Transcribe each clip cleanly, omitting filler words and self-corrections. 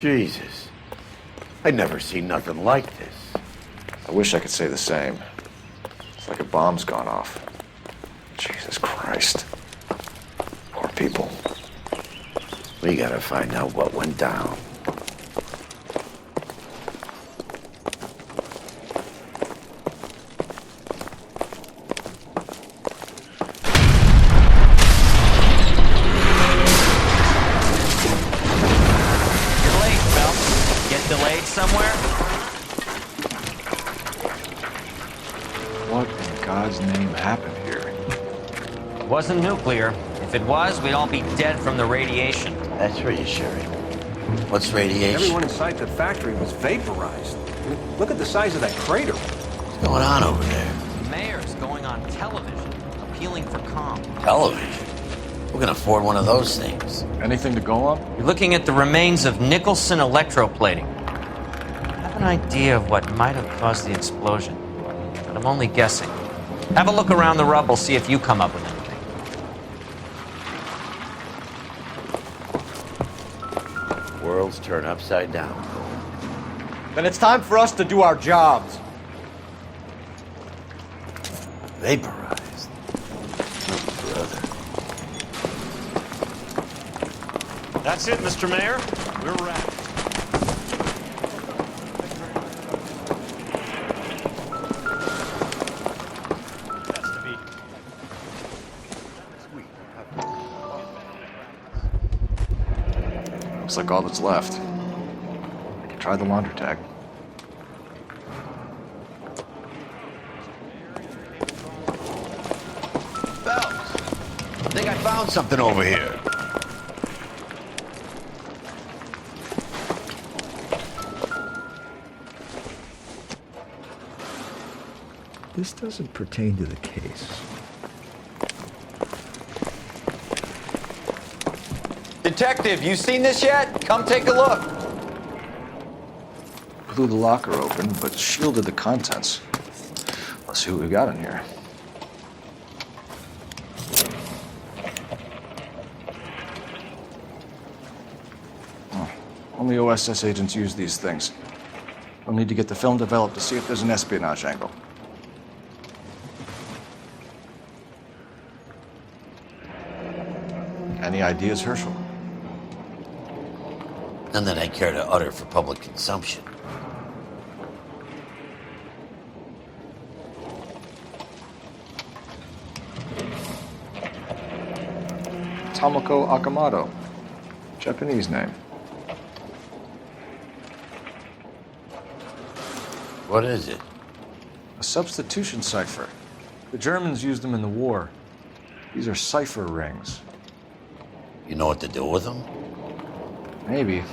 Jesus. I'd never seen nothing like this. I wish I could say the same. It's like a bomb's gone off. Jesus Christ. Poor people. We gotta find out what went down. Delayed somewhere? What in God's name happened here? It wasn't nuclear. If it was, we'd all be dead from the radiation. That's reassuring. What's radiation? Everyone inside the factory was vaporized. Look at the size of that crater. What's going on over there? The mayor's going on television, appealing for calm. Television? Who can afford one of those things? Anything to go on? You're looking at the remains of Nicholson electroplating. I have an idea of what might have caused the explosion, but I'm only guessing. Have a look around the rubble, see if you come up with anything. Worlds turn upside down. Then it's time for us to do our jobs. Vaporized. Oh, brother. That's it, Mr. Mayor. We're wrapped. Looks like all that's left. I can try the laundry tag. Phelps, I think I found something over here. This doesn't pertain to the case. Detective, you seen this yet? Come take a look. Blew the locker open, but shielded the contents. Let's see what we got in here. Oh, only OSS agents use these things. We'll need to get the film developed to see if there's an espionage angle. Any ideas, Herschel? None that I care to utter for public consumption. Tomoko Akamoto. Japanese name. What is it? A substitution cipher. The Germans used them in the war. These are cipher rings. You know what to do with them? Maybe.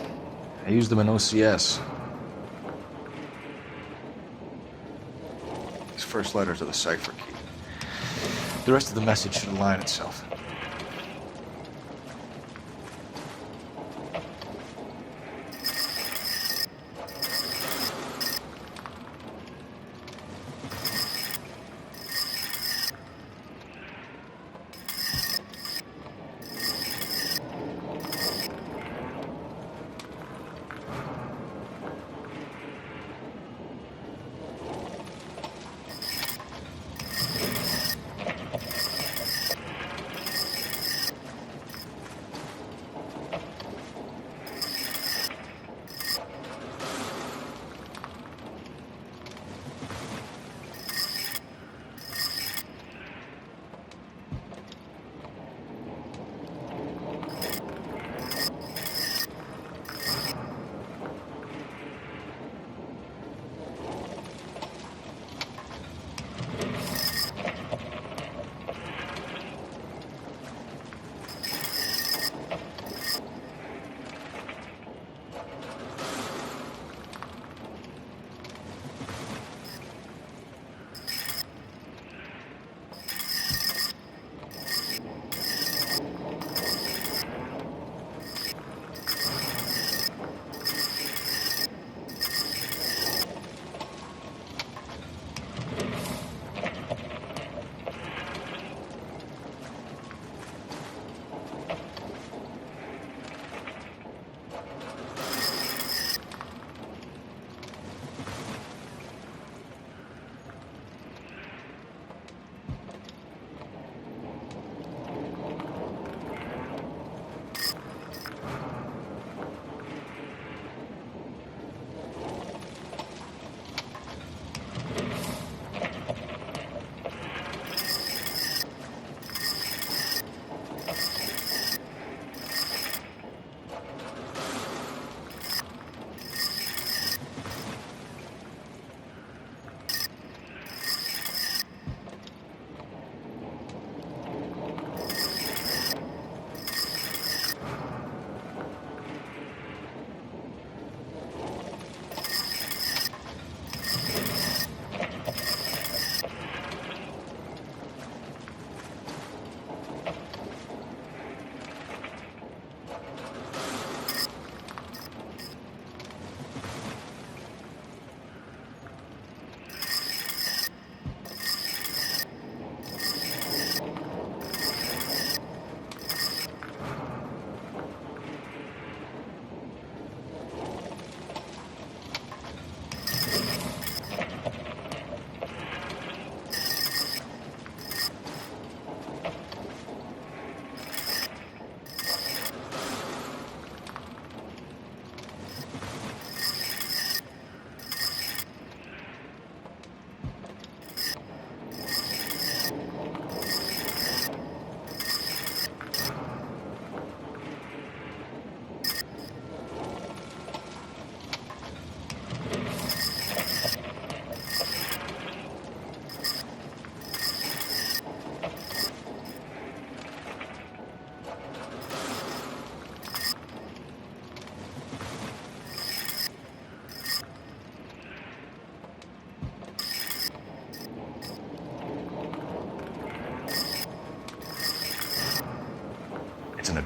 I used them in OCS. These first letters are the cipher key. The rest of the message should align itself.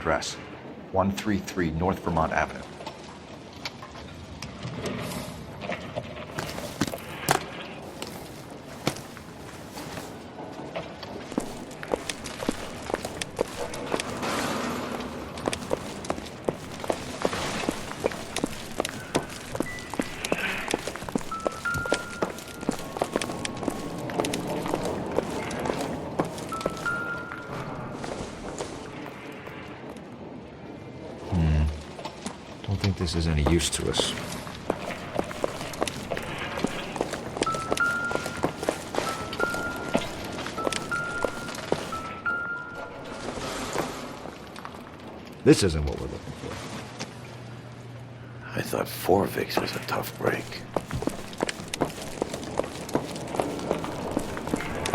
address. 133 North Vermont Avenue. Don't think this is any use to us. This isn't what we're looking for. I thought 4 Vicks was a tough break.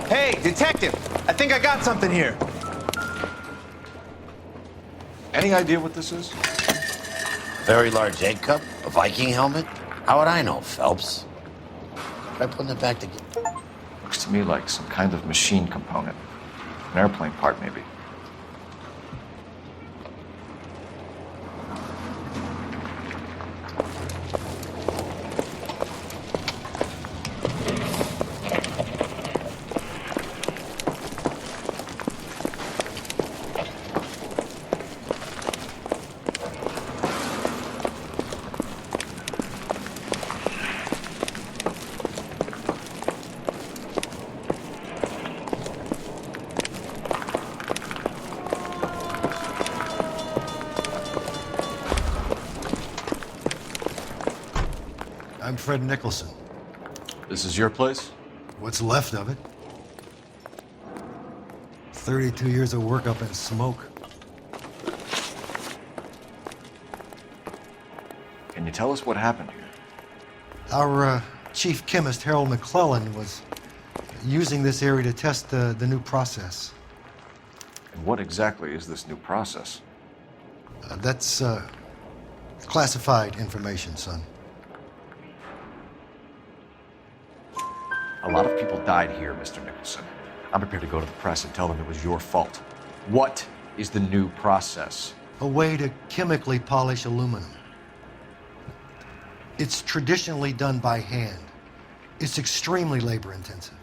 Hey, detective! I think I got something here. Any idea what this is? Very large egg cup? A Viking helmet? How would I know, Phelps? Try putting it back together. Looks to me like some kind of machine component. An airplane part, maybe. I'm Fred Nicholson. This is your place? What's left of it? 32 years of work up in smoke. Can you tell us what happened here? Our chief chemist, Harold McClellan, was using this area to test the new process. And what exactly is this new process? That's classified information, son. A lot of people died here, Mr. Nicholson. I'm prepared to go to the press and tell them it was your fault. What is the new process? A way to chemically polish aluminum. It's traditionally done by hand. It's extremely labor intensive.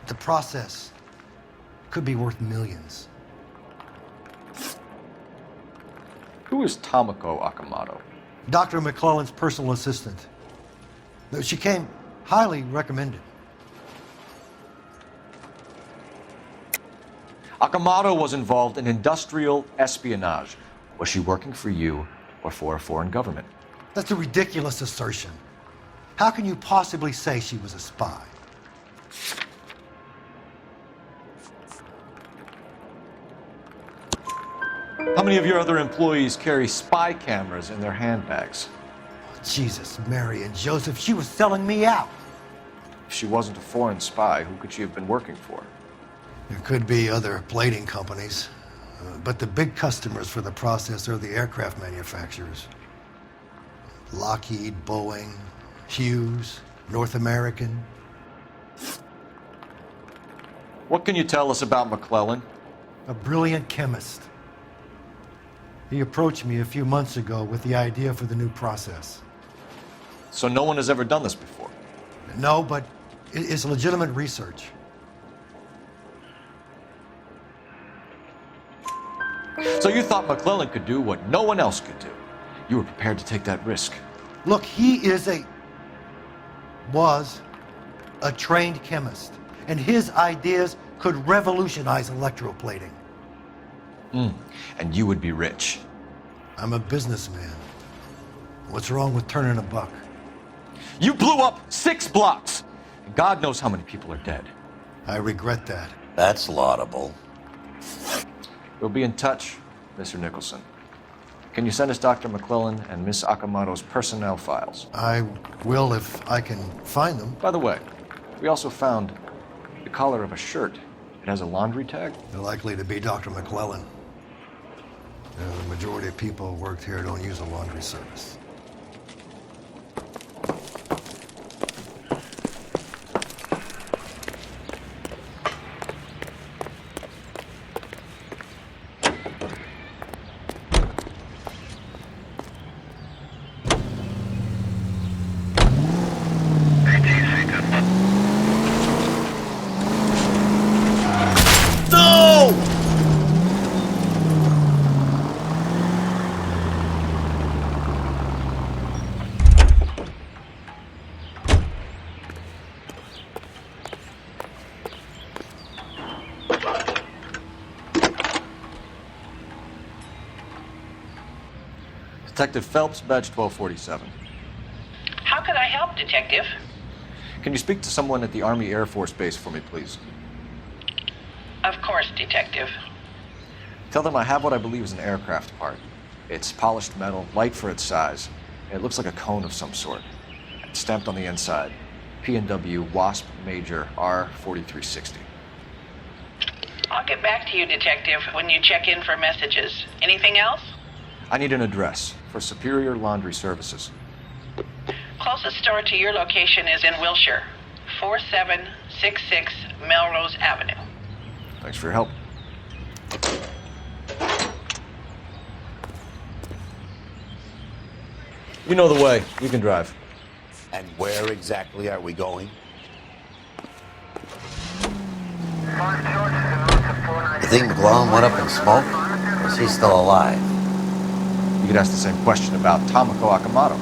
The process could be worth millions. Who is Tomoko Akamoto? Dr. McClellan's personal assistant. She came highly recommended. Akamoto was involved in industrial espionage. Was she working for you or for a foreign government? That's a ridiculous assertion. How can you possibly say she was a spy? How many of your other employees carry spy cameras in their handbags? Jesus, Mary, and Joseph, she was selling me out. If she wasn't a foreign spy, who could she have been working for? There could be other plating companies, but the big customers for the process are the aircraft manufacturers. Lockheed, Boeing, Hughes, North American. What can you tell us about McClellan? A brilliant chemist. He approached me a few months ago with the idea for the new process. So no one has ever done this before? No, but it's legitimate research. So you thought McClellan could do what no one else could do. You were prepared to take that risk. Look, he was a trained chemist, and his ideas could revolutionize electroplating. And you would be rich. I'm a businessman. What's wrong with turning a buck? You blew up 6 blocks! And God knows how many people are dead. I regret that. That's laudable. We'll be in touch, Mr. Nicholson. Can you send us Dr. McClellan and Miss Akamoto's personnel files? I will if I can find them. By the way, we also found the collar of a shirt. It has a laundry tag. They're likely to be Dr. McClellan. The majority of people who worked here don't use a laundry service. Detective Phelps, badge 1247. How can I help, Detective? Can you speak to someone at the Army Air Force Base for me, please? Of course, Detective. Tell them I have what I believe is an aircraft part. It's polished metal, light for its size. It looks like a cone of some sort. It's stamped on the inside. P&W Wasp Major R4360. I'll get back to you, Detective, when you check in for messages. Anything else? I need an address for Superior Laundry Services. Closest store to your location is in Wilshire, 4766 Melrose Avenue. Thanks for your help. You know the way. You can drive. And where exactly are we going? You think McClellan went up in smoke? Or is he still alive? You could ask the same question about Tomoko Akamoto.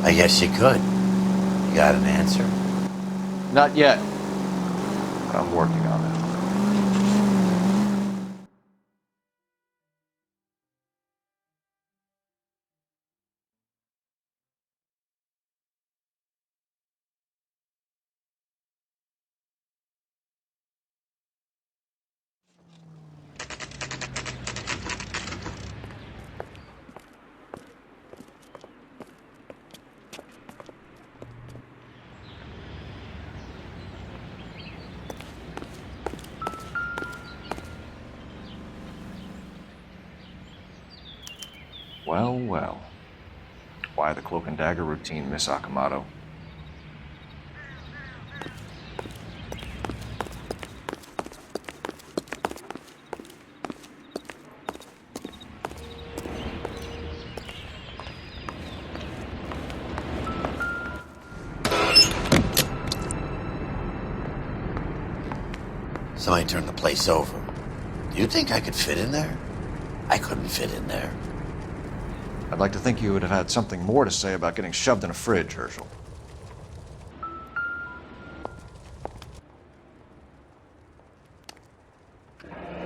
I guess you could. You got an answer? Not yet. But I'm working on it. Well, well. Why the cloak and dagger routine, Miss Akamoto? Somebody turned the place over. Do you think I could fit in there? I couldn't fit in there. I'd like to think you would have had something more to say about getting shoved in a fridge, Herschel.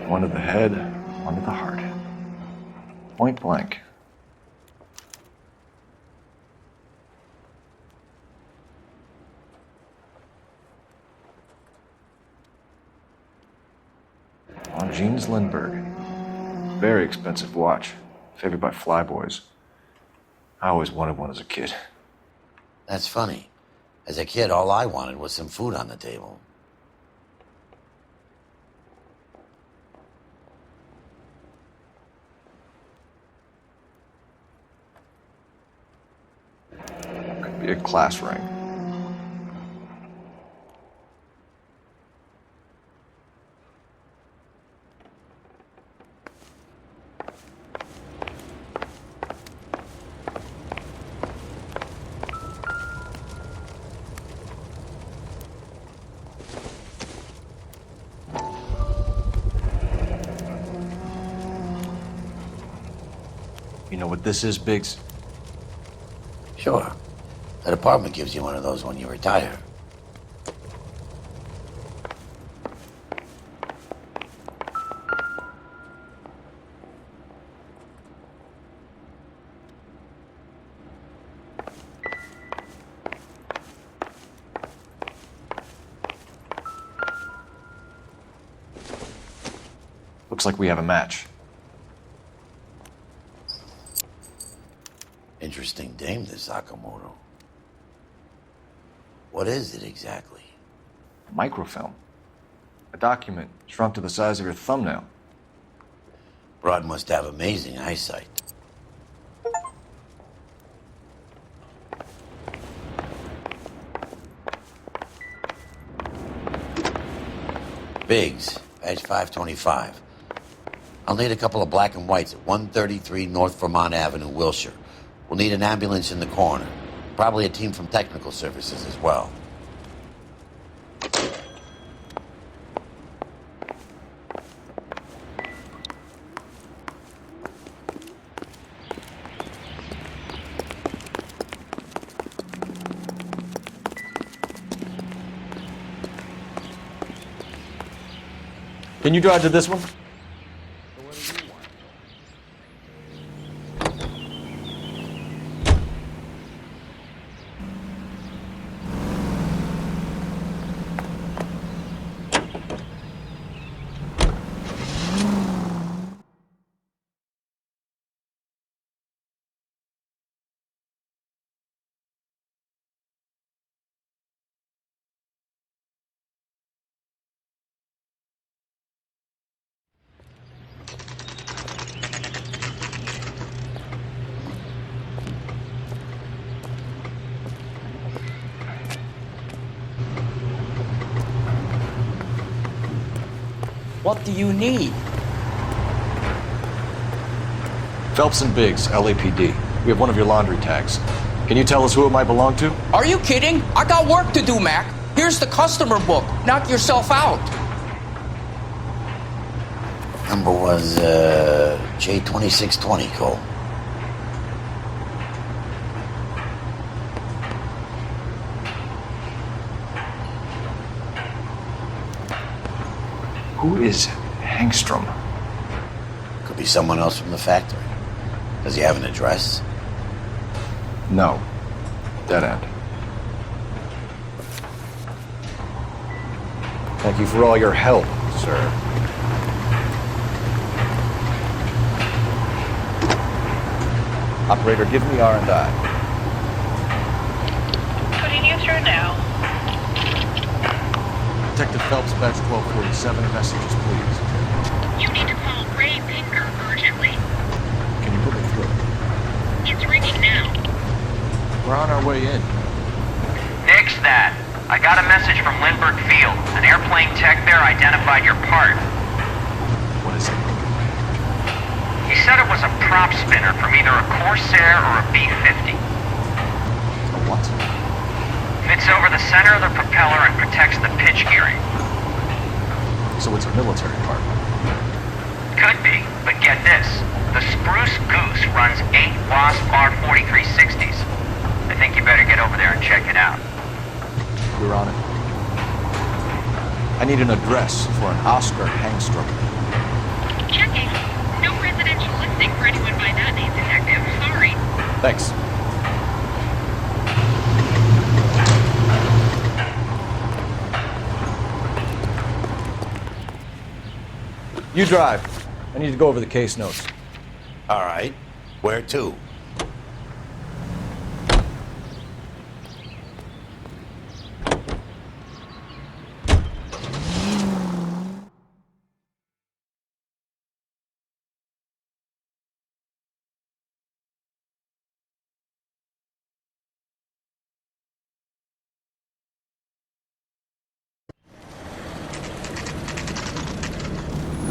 One to the head, one to the heart. Point blank. On Jeans Lindbergh. Very expensive watch. Favored by flyboys. I always wanted one as a kid. That's funny. As a kid, all I wanted was some food on the table. Could be a class ring. You know what this is, Biggs? Sure. That apartment gives you one of those when you retire. Looks like we have a match. Interesting dame, this Sakamoto. What is it exactly? Microfilm. A document shrunk to the size of your thumbnail. Broad must have amazing eyesight. Biggs, badge 525. I'll need a couple of black and whites at 133 North Vermont Avenue, Wilshire. We'll need an ambulance in the corner. Probably a team from technical services as well. Can you drive to this one? What do you need? Phelps and Biggs, LAPD. We have one of your laundry tags. Can you tell us who it might belong to? Are you kidding? I got work to do, Mac. Here's the customer book. Knock yourself out. Number was J2620, Cole. Who is Hangstrom? Could be someone else from the factory. Does he have an address? No. Dead end. Thank you for all your help, sir. Operator, give me R&I. Putting you through now. Detective Phelps, badge 1247, messages, please. You need to call Ray Pinker urgently. Can you put me through? It's ringing now. We're on our way in. Nix that. I got a message from Lindbergh Field. An airplane tech there identified your part. What is it? He said it was a prop spinner from either a Corsair or a B-50. A what? Fits over the center of the propeller and protects the pitch gearing. So it's a military part. Could be, but get this. The Spruce Goose runs 8 Wasp R4360s. I think you better get over there and check it out. We're on it. I need an address for an Oscar Hangstrom. Checking. No residential listing for anyone by that name, Detective. Sorry. Thanks. You drive. I need to go over the case notes. All right. Where to?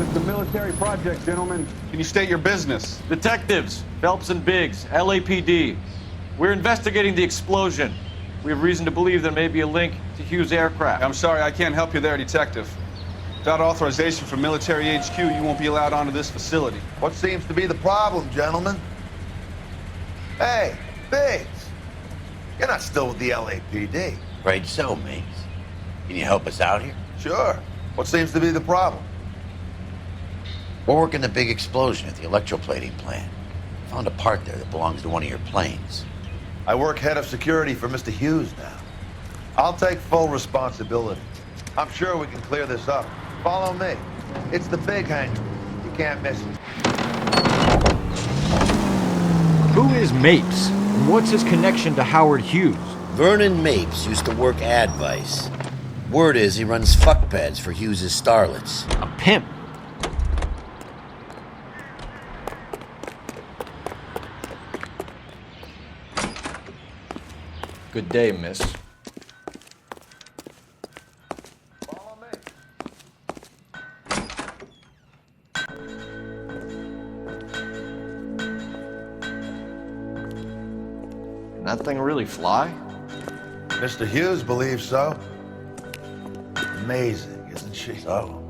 It's a military project, gentlemen. Can you state your business? Detectives, Phelps and Biggs, LAPD. We're investigating the explosion. We have reason to believe there may be a link to Hughes' aircraft. I'm sorry, I can't help you there, Detective. Without authorization from military HQ, you won't be allowed onto this facility. What seems to be the problem, gentlemen? Hey, Biggs. You're not still with the LAPD. Afraid so, mates. Can you help us out here? Sure. What seems to be the problem? We're working the big explosion at the electroplating plant. Found a part there that belongs to one of your planes. I work head of security for Mr. Hughes now. I'll take full responsibility. I'm sure we can clear this up. Follow me. It's the big hangar. You can't miss it. Who is Mapes? And what's his connection to Howard Hughes? Vernon Mapes used to work Advice. Word is he runs fuck beds for Hughes' starlets. A pimp. Good day, miss. Follow me. Can that thing really fly? Mr. Hughes believes so. Amazing, isn't she? So,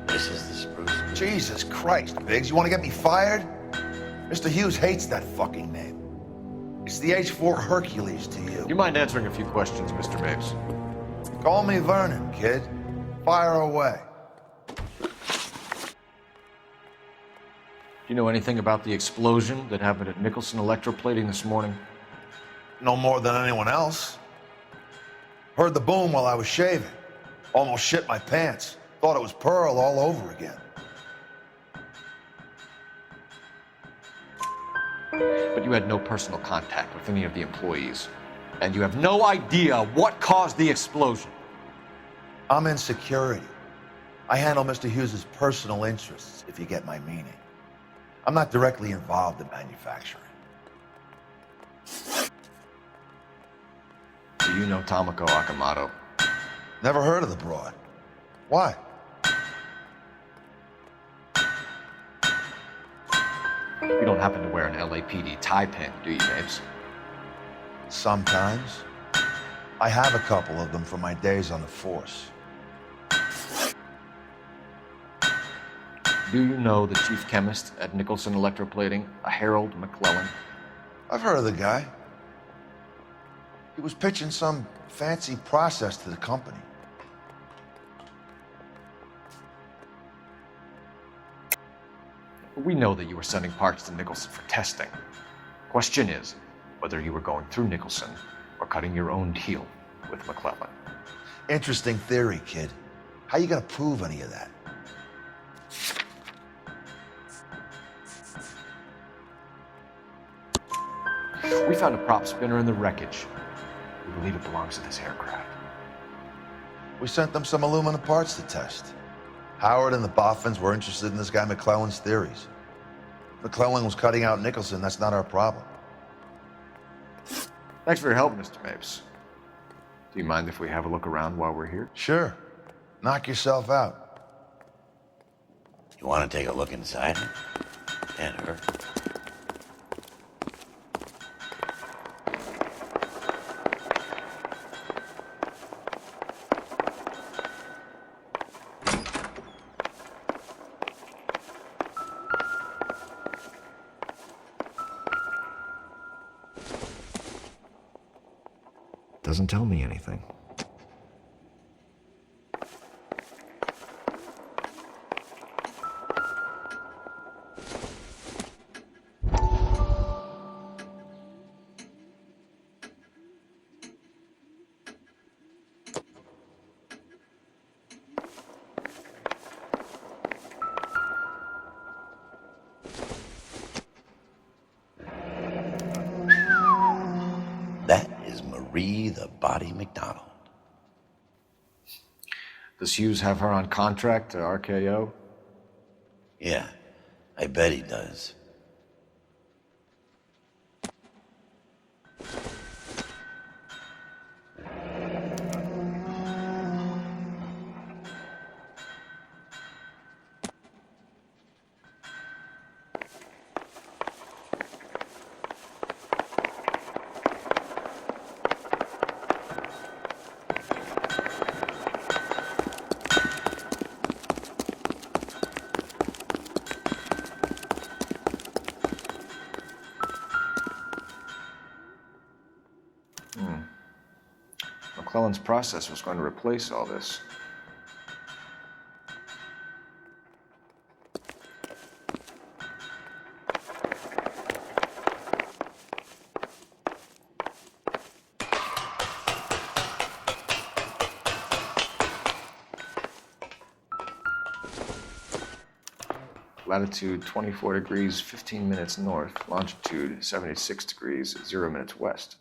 this is the Spruce. Jesus Christ, Biggs, you want to get me fired? Mr. Hughes hates that fucking name. It's the H-4 Hercules to you. Do you mind answering a few questions, Mr. Mapes? Call me Vernon, kid. Fire away. Do you know anything about the explosion that happened at Nicholson Electroplating this morning? No more than anyone else. Heard the boom while I was shaving. Almost shit my pants. Thought it was Pearl all over again. But you had no personal contact with any of the employees. And you have no idea what caused the explosion. I'm in security. I handle Mr. Hughes' personal interests, if you get my meaning. I'm not directly involved in manufacturing. Do you know Tomoko Akamoto? Never heard of the broad. Why? happen to wear an LAPD tie pin, do you, Mapes? Sometimes. I have a couple of them from my days on the force. Do you know the chief chemist at Nicholson Electroplating, a Harold McClellan? I've heard of the guy. He was pitching some fancy process to the company. We know that you were sending parts to Nicholson for testing. Question is whether you were going through Nicholson or cutting your own deal with McClellan. Interesting theory, kid. How you gonna prove any of that? We found a prop spinner in the wreckage. We believe it belongs to this aircraft. We sent them some aluminum parts to test. Howard and the Boffins were interested in this guy McClellan's theories. If McClellan was cutting out Nicholson, that's not our problem. Thanks for your help, Mr. Mapes. Do you mind if we have a look around while we're here? Sure. Knock yourself out. You want to take a look inside? Can't hurt. Doesn't tell me anything. That is Marie the Body McDonald. Does Hughes have her on contract to RKO? Yeah, I bet he does. McClellan's process was going to replace all this. Latitude 24 degrees, 15 minutes north. Longitude 76 degrees, 0 minutes west.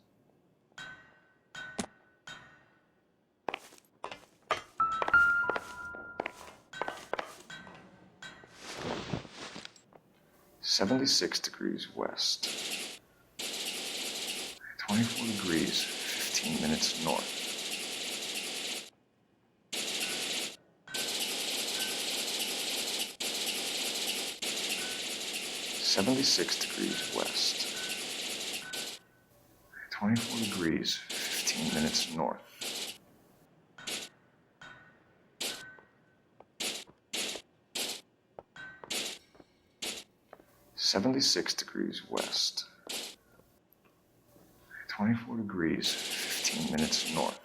(76 degrees west). 24 degrees, 15 minutes north. (76 degrees west). 24 degrees, 15 minutes north. 76 degrees west. 24 degrees, 15 minutes north.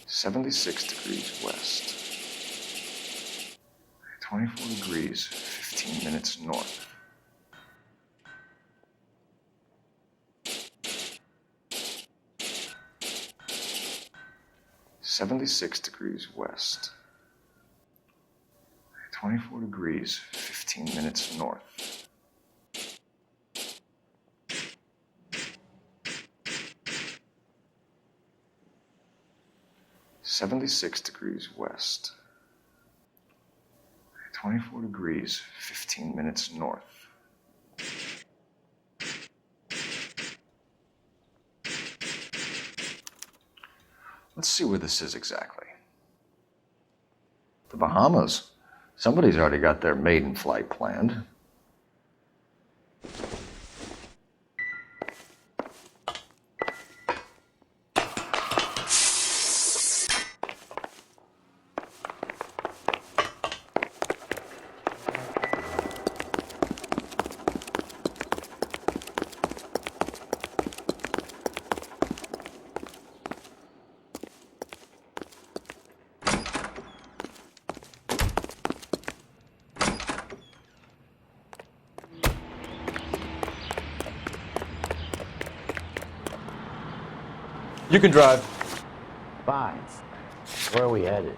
76 degrees west. 24 degrees, 15 minutes north. 76 degrees west. 24 degrees, 15 minutes north. 76 degrees west. 24 degrees, 15 minutes north. Let's see where this is exactly. The Bahamas. Somebody's already got their maiden flight planned. You can drive. Fine. Where are we headed?